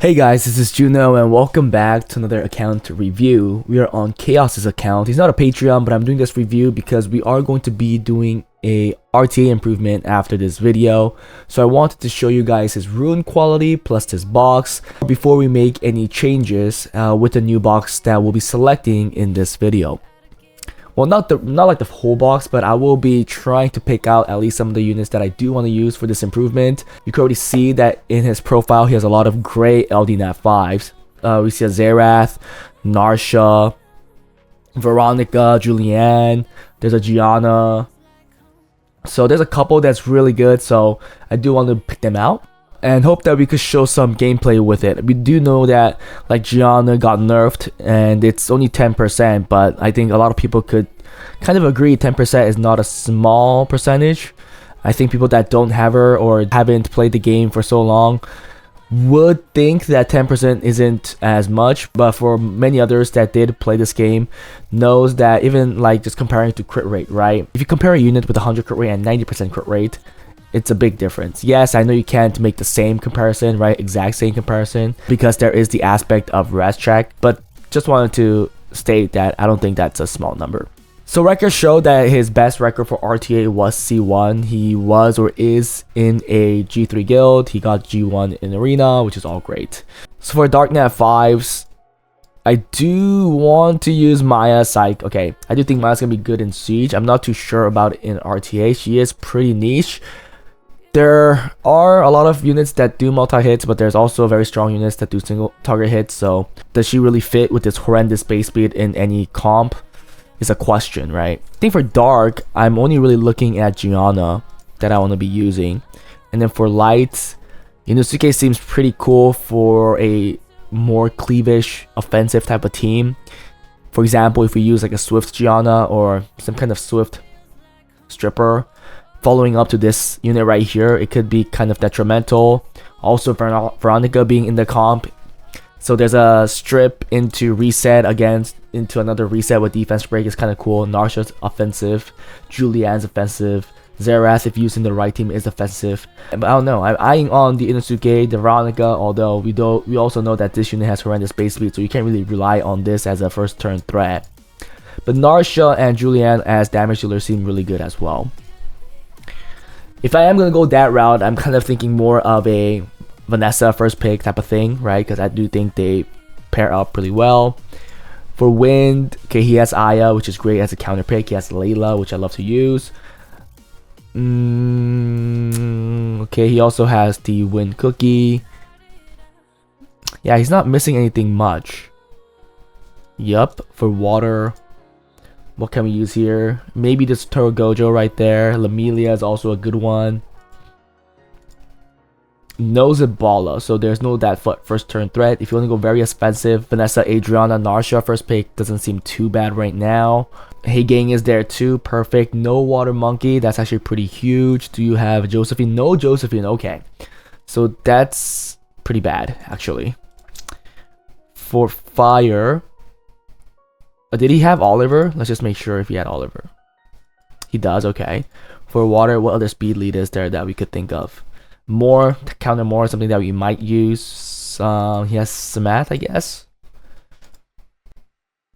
Hey guys, this is Juno and welcome back to another account review. We are on Chaos's account. He's not a Patreon, but I'm doing this review because we are going to be doing a RTA improvement after this video. So I wanted to show you guys his Rune quality plus his box before we make any changes with the new box that we'll be selecting in this video. Well, not like the whole box, but I will be trying to pick out at least some of the units that I do want to use for this improvement. You can already see that in his profile, he has a lot of gray LD-Nat 5s. We see a Xerath, Narsha, Veronica, Julianne, there's a Gianna. So there's a couple that's really good, so I do want to pick them out and hope that we could show some gameplay with it. We do know that like Gianna got nerfed and it's only 10%, but I think a lot of people could kind of agree 10% is not a small percentage. I think people that don't have her or haven't played the game for so long would think that 10% isn't as much, but for many others that did play this game knows that even like just comparing to crit rate, right? If you compare a unit with 100 crit rate and 90% crit rate, it's a big difference. Yes, I know you can't make the same comparison, right? Exact same comparison, because there is the aspect of rest check, but just wanted to state that I don't think that's a small number. So records show that his best record for RTA was C1. He was or is in a G3 guild. He got G1 in Arena, which is all great. So for Dark-Nat 5s, I do want to use Maya Psych. Okay, I do think Maya's gonna be good in Siege. I'm not too sure about it in RTA. She is pretty niche. There are a lot of units that do multi-hits, but there's also very strong units that do single target hits. So does she really fit with this horrendous base speed in any comp is a question, right? I think for Dark, I'm only really looking at Gianna that I want to be using. And then for Light, Inosuke seems pretty cool for a more cleavish offensive type of team. For example, if we use like a Swift Gianna or some kind of Swift stripper, following up to this unit right here, it could be kind of detrimental. Also, Veronica being in the comp, so there's a strip into reset against into another reset with defense break is kind of cool. Narsha's offensive, Julianne's offensive, Xerath if using the right team is offensive. But I don't know, I'm eyeing on the Inosuke, the Veronica, although we also know that this unit has horrendous base speed, so you can't really rely on this as a first turn threat. But Narsha and Julianne as damage dealers seem really good as well. If I am going to go that route, I'm kind of thinking more of a Vanessa first pick type of thing, right? Because I do think they pair up really well. For Wind, okay, he has Aya, which is great as a counter pick. He has Layla, which I love to use. Okay, he also has the Wind Cookie. Yeah, he's not missing anything much. Yup, for Water, what can we use here? Maybe this Toro Gojo right there. Lamelia is also a good one. No Zabala, so there's no that first turn threat. If you want to go very offensive, Vanessa, Adriana, Narsha first pick doesn't seem too bad right now. Hey Gang is there too, perfect. No Water Monkey, that's actually pretty huge. Do you have Josephine? No Josephine, okay. So that's pretty bad actually. For Fire, did he have Oliver? Let's just make sure if he had Oliver. He does, okay. For Water, what other speed lead is there that we could think of? More, counter more, something that we might use. He has Samath, I guess.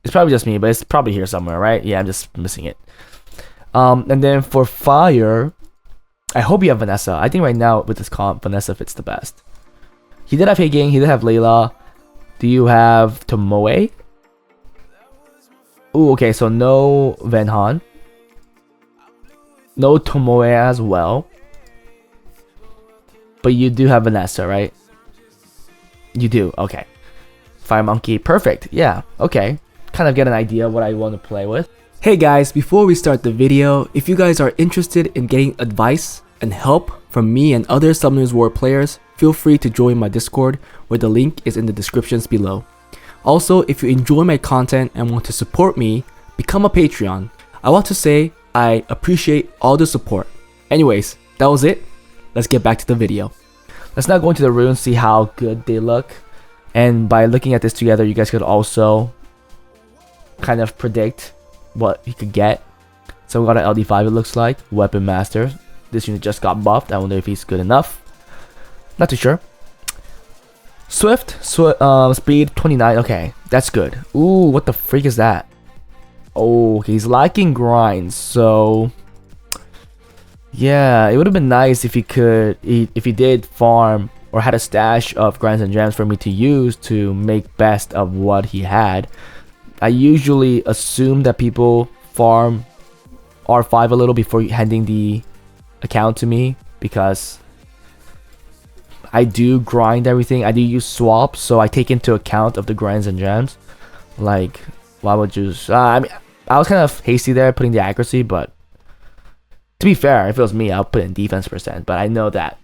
It's probably just me, but it's probably here somewhere, right? Yeah, I'm just missing it. And then for Fire, I hope you have Vanessa. I think right now with this comp, Vanessa fits the best. He did have Hey Gang, he did have Layla. Do you have Tomoe? Ooh, okay, so no Venhan. No Tomoe as well. But you do have Vanessa, right? You do, okay. Fire Monkey, perfect, yeah, okay. Kind of get an idea of what I want to play with. Hey guys, before we start the video, if you guys are interested in getting advice and help from me and other Summoners War players, feel free to join my Discord, where the link is in the descriptions below. Also, if you enjoy my content and want to support me, become a Patreon. I want to say I appreciate all the support. Anyways, that was it. Let's get back to the video. Let's now go into the runes, see how good they look. And by looking at this together, you guys could also kind of predict what you could get. So we got an LD5, it looks like. Weapon Master. This unit just got buffed. I wonder if he's good enough. Not too sure. Speed 29. Okay, that's good. Ooh, what the freak is that? Oh, he's lacking grinds, so yeah, it would have been nice if he did farm or had a stash of grinds and gems for me to use to make best of what he had. I usually assume that people farm R5 a little before handing the account to me, because I do grind everything. I do use swaps, so I take into account of the grinds and gems. Like, why would you? I mean, I was kind of hasty there putting the accuracy, but to be fair, if it was me, I'll put in defense %. But I know that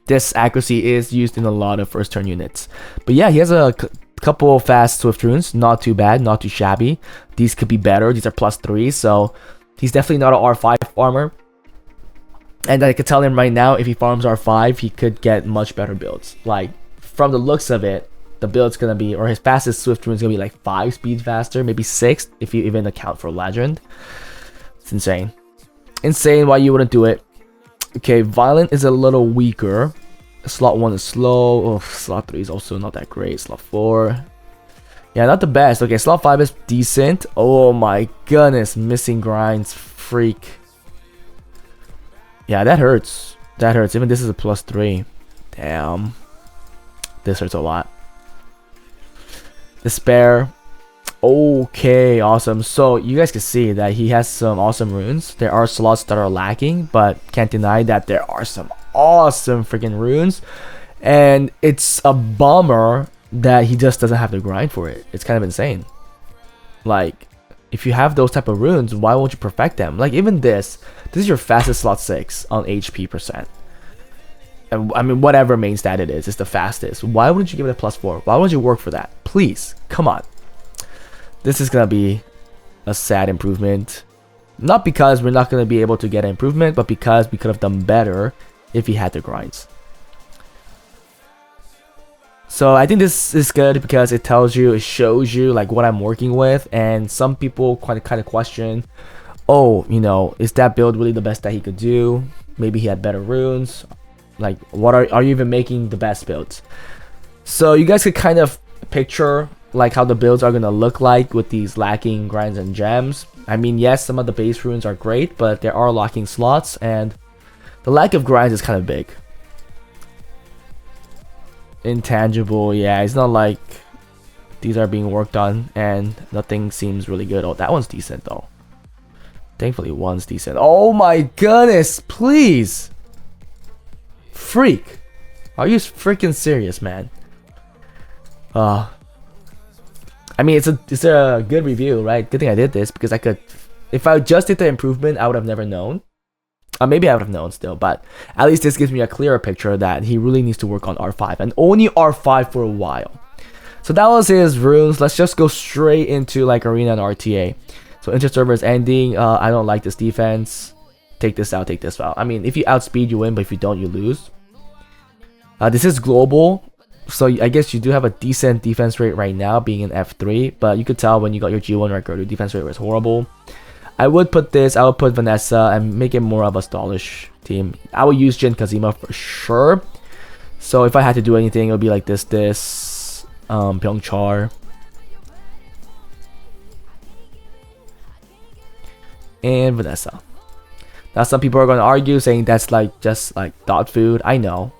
this accuracy is used in a lot of first turn units. But yeah, he has a couple fast swift runes, not too bad, not too shabby. These could be better. These are +3, so he's definitely not an R5 farmer. And I could tell him right now, if he farms R5, he could get much better builds. Like, from the looks of it, the build's gonna be, or his fastest swift rune is gonna be like 5 speed faster, maybe 6 if you even account for legend. It's insane. Insane why you wouldn't do it. Okay, violent is a little weaker. Slot 1 is slow. Oh, slot 3 is also not that great. Slot 4, yeah, not the best. Okay, slot 5 is decent. Oh my goodness, missing grinds, freak. Yeah, that hurts. That hurts. Even this is a +3. Damn, this hurts a lot. Despair. Okay, awesome. So you guys can see that he has some awesome runes. There are slots that are lacking, but can't deny that there are some awesome freaking runes. And it's a bummer that he just doesn't have the grind for it. It's kind of insane. Like, if you have those type of runes, why won't you perfect them? Like, even this is your fastest slot 6 on HP %. And I mean, whatever main stat it is, it's the fastest. Why wouldn't you give it a +4? Why would you work for that? Please, come on. This is gonna be a sad improvement. Not because we're not gonna be able to get an improvement, but because we could have done better if he had the grinds. So I think this is good because it tells you, it shows you like what I'm working with. And some people kind of question, oh, you know, is that build really the best that he could do? Maybe he had better runes. Like, what are you even making the best builds? So you guys could kind of picture like how the builds are gonna look like with these lacking grinds and gems. I mean, yes, some of the base runes are great, but there are lacking slots, and the lack of grinds is kind of big. Intangible, yeah, it's not like these are being worked on and nothing seems really good. Oh, that one's decent though. Thankfully, one's decent. Oh my goodness, please, freak, are you freaking serious, man? I mean, it's a good review, right? Good thing I did this, because I could, if I just did the improvement, I would have never known. Maybe I would have known still, but at least this gives me a clearer picture that he really needs to work on R5, and only R5 for a while. So that was his runes. Let's just go straight into like arena and RTA. So inter-server is ending. I don't like this defense. Take this out, take this out. I mean, if you outspeed, you win, but if you don't, you lose. This is global. So I guess you do have a decent defense rate right now, being in F3, but you could tell when you got your G1 record, your defense rate was horrible. I would put Vanessa and make it more of a stallish team. I would use Jin Kazima for sure. So if I had to do anything, it would be like this, Pyeongchar, and Vanessa. Now some people are going to argue saying that's like just like dot food. I know.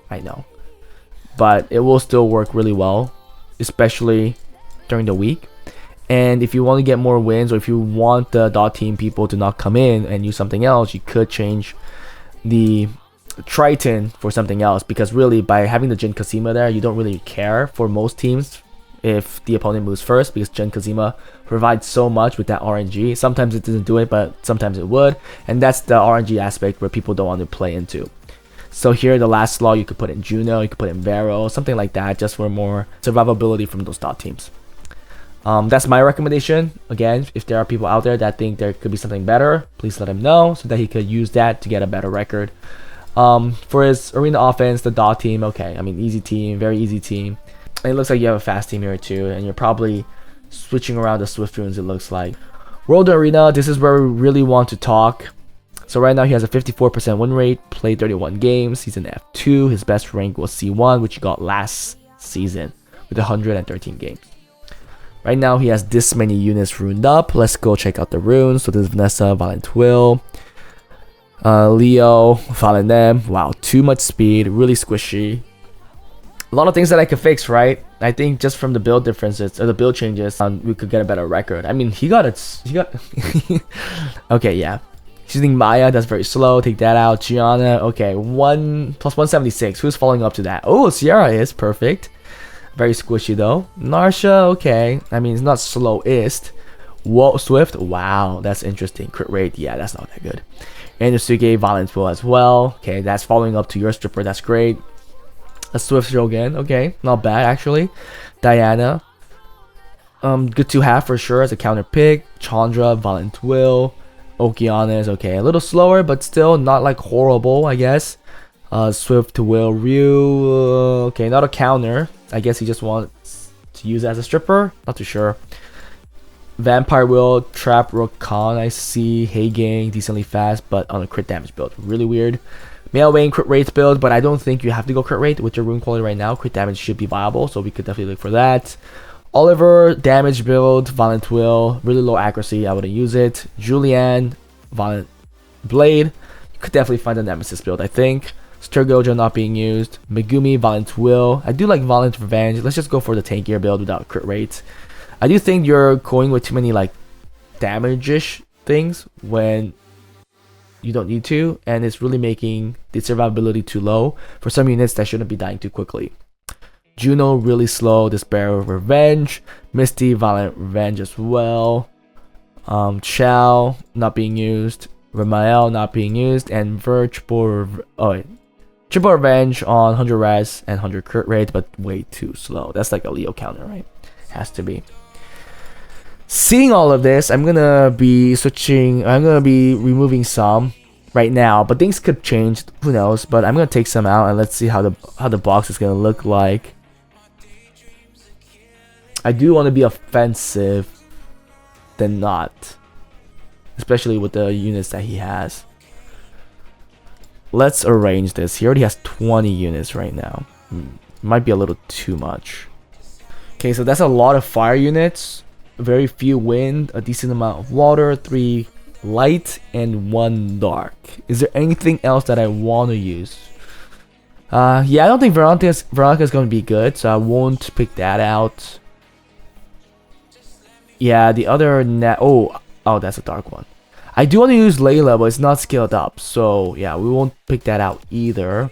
But it will still work really well, especially during the week. And if you want to get more wins, or if you want the dot team people to not come in and use something else, you could change the Triton for something else. Because really, by having the Jin Kazima there, you don't really care for most teams if the opponent moves first, because Jin Kazima provides so much with that RNG. Sometimes it doesn't do it, but sometimes it would. And that's the RNG aspect where people don't want to play into. So here, the last slot, you could put in Juno, you could put in Vero, something like that, just for more survivability from those dot teams. That's my recommendation. Again, if there are people out there that think there could be something better, please let him know so that he could use that to get a better record. For his arena offense, the dot team, okay, I mean, easy team, very easy team. And it looks like you have a fast team here too, and you're probably switching around the Swift runes, it looks like. World Arena, this is where we really want to talk. So right now he has a 54% win rate, played 31 games, he's in F2, his best rank was C1, which he got last season with 113 games. Right now he has this many units runed up. Let's go check out the runes. So there's Vanessa, Violent Will, Leo, Violent M. Wow, too much speed, really squishy. A lot of things that I could fix, right? I think just from the build differences or the build changes, we could get a better record. I mean, he got okay, yeah. Choosing Maya, that's very slow. Take that out. Gianna, okay, 1 plus 176. Who's following up to that? Oh, Sierra is perfect. Very squishy though. Narsha, okay. I mean, it's not slowest. Whoa, Swift, wow, that's interesting. Crit rate, yeah, that's not that good. And Yusuke, Violent Will as well. Okay, that's following up to your stripper. That's great. A Swift Shogun, okay, not bad actually. Diana, good to have for sure as a counter pick. Chandra, Violent Will. Okeanis, okay, a little slower, but still not like horrible, I guess. Swift Will Ryu, okay, not a counter. I guess he just wants to use it as a stripper. Not too sure. Vampire Will, Trap Rook Khan, I see. Hey Gang, decently fast, but on a crit damage build. Really weird. Male Wayne crit rates build, but I don't think you have to go crit rate with your rune quality right now. Crit damage should be viable, so we could definitely look for that. Oliver, damage build, Violent Will, really low accuracy, I wouldn't use it. Julianne, Violent Blade, you could definitely find a Nemesis build, I think. Sturgojo not being used. Megumi, Violent Will, I do like Violent Revenge. Let's just go for the tankier build without crit rate. I do think you're going with too many like damage-ish things when you don't need to, and it's really making the survivability too low for some units that shouldn't be dying too quickly. Juno, really slow. Despair, Revenge. Misty, Violent Revenge as well. Chao, not being used. Ramael, not being used. And Triple Revenge on 100 res and 100 crit rate, but way too slow. That's like a Leo counter, right? Has to be. Seeing all of this, I'm gonna be removing some right now, but things could change, who knows. But I'm gonna take some out and let's see how the box is gonna look like. I do want to be offensive than not, especially with the units that he has. Let's arrange this. He already has 20 units right now. Might be a little too much. Okay, so that's a lot of fire units. Very few wind, a decent amount of water, 3 light, and 1 dark. Is there anything else that I want to use? Yeah, I don't think Veronica is going to be good, so I won't pick that out. Yeah, the other oh, that's a dark one. I do want to use Layla, but it's not scaled up, so yeah, we won't pick that out either.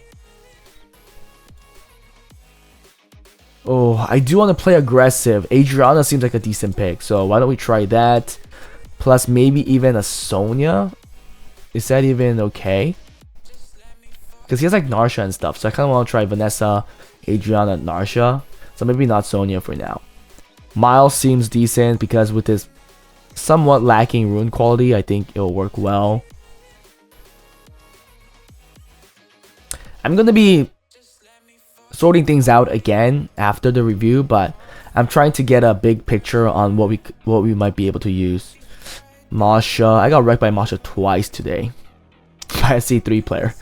Oh, I do want to play aggressive. Adriana seems like a decent pick, so why don't we try that? Plus maybe even a Sonya. Is that even okay? Because he has like Narsha and stuff, so I kind of want to try Vanessa, Adriana, and Narsha. So maybe not Sonya for now. Miles seems decent because with his somewhat lacking rune quality, I think it'll work well. I'm going to be sorting things out again after the review, but I'm trying to get a big picture on what we might be able to use. Masha, I got wrecked by Masha twice today by a C3 player.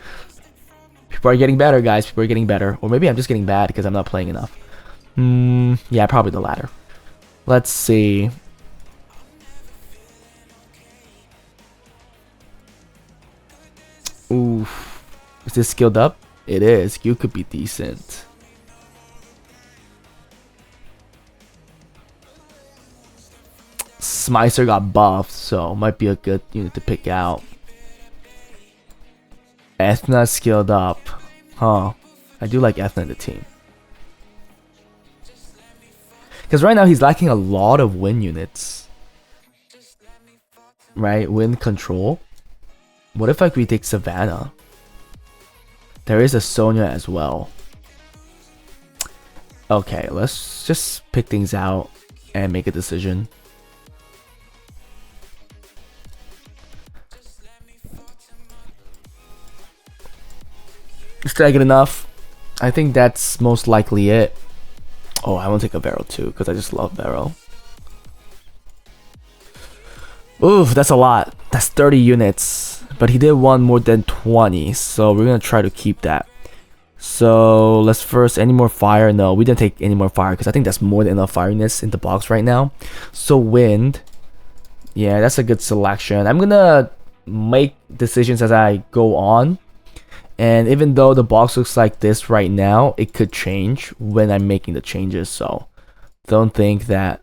People are getting better, guys. People are getting better, or maybe I'm just getting bad because I'm not playing enough. Yeah, probably the latter. Let's see. Oof, is this skilled up? It is. You could be decent. Smicer got buffed, so might be a good unit to pick out. Ethna skilled up. Huh. I do like Ethna in the team. Because right now he's lacking a lot of wind units. Right? Wind control. What if like we take Savannah? There is a Sonya as well. Okay, let's just pick things out and make a decision. Is that good enough? I think that's most likely it. Oh, I want to take a Vero too, because I just love Vero. Oof, that's a lot. That's 30 units. But he did want more than 20, so we're going to try to keep that. So let's first, any more fire? No, we didn't take any more fire because I think that's more than enough firiness in the box right now. So wind, yeah, that's a good selection. I'm gonna make decisions as I go on, and even though the box looks like this right now, it could change when I'm making the changes. So don't think that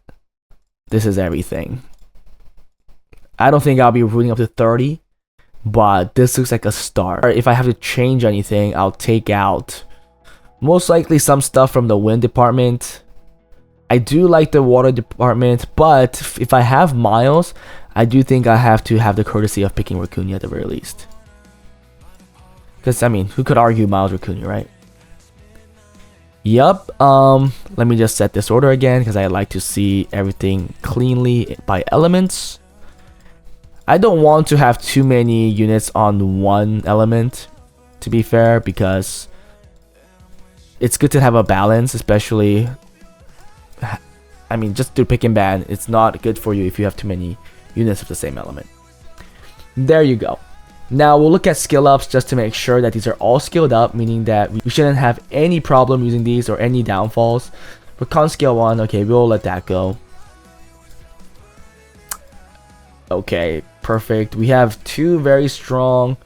this is everything. I don't think I'll be rooting up to 30, but this looks like a start. If I have to change anything, I'll take out most likely some stuff from the wind department. I do like the water department, but if I have Miles, I do think I have to have the courtesy of picking Raccoon at the very least. Because, I mean, who could argue Miles Raccoon, right? Yup, let me just set this order again because I like to see everything cleanly by elements. I don't want to have too many units on one element, to be fair, because it's good to have a balance, especially, I mean, just to pick and ban, it's not good for you if you have too many units of the same element. There you go. Now we'll look at skill ups just to make sure that these are all skilled up, meaning that we shouldn't have any problem using these or any downfalls. For con skill 1, okay, we'll let that go. Okay, perfect. We have 2 very strong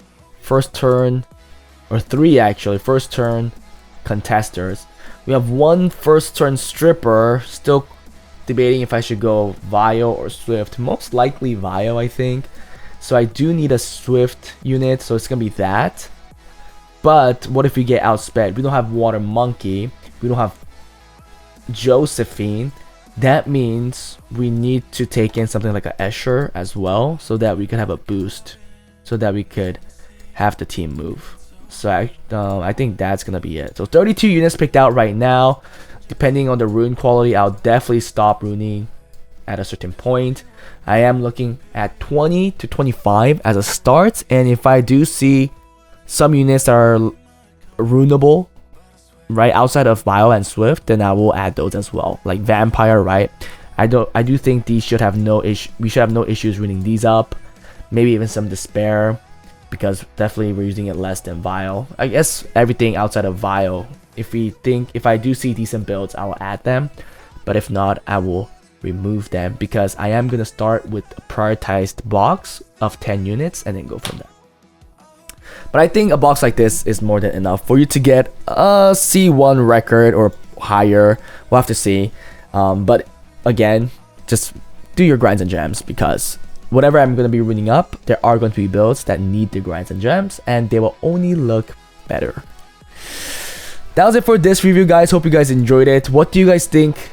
first turn, or 3 actually, first turn contesters. We have 1 first turn stripper, still debating if I should go Vio or Swift. Most likely Vio, I think. So I do need a Swift unit, so it's gonna be that. But what if we get outsped? We don't have Water Monkey, we don't have Josephine. That means we need to take in something like a Escher as well, so that we can have a boost, so that we could have the team move. So I think that's gonna be it. So 32 units picked out right now. Depending on the rune quality, I'll definitely stop runing at a certain point. I am looking at 20 to 25 as a start, and if I do see some units that are runeable, right, outside of Bio and Swift, then I will add those as well, like Vampire, right? I do think these should have no issue. We should have no issues runing these up. Maybe even some Despair, because definitely we're using it less than Vile. I guess everything outside of Vile, if I do see decent builds, I will add them, but if not, I will remove them, because I am gonna start with a prioritized box of 10 units and then go from there. But I think a box like this is more than enough for you to get a C1 record or higher. We'll have to see. But again, just do your grinds and gems, because whatever I'm going to be running up, there are going to be builds that need the grinds and gems, and they will only look better. That was it for this review, guys. Hope you guys enjoyed it. What do you guys think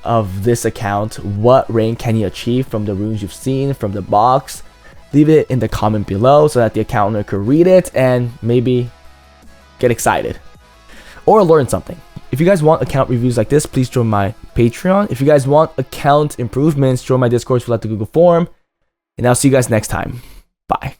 of this account? What rank can you achieve from the runes you've seen from the box? Leave it in the comment below so that the account owner could read it and maybe get excited or learn something. If you guys want account reviews like this, please join my Patreon. If you guys want account improvements, join my Discord, fill out the Google form, and I'll see you guys next time. Bye.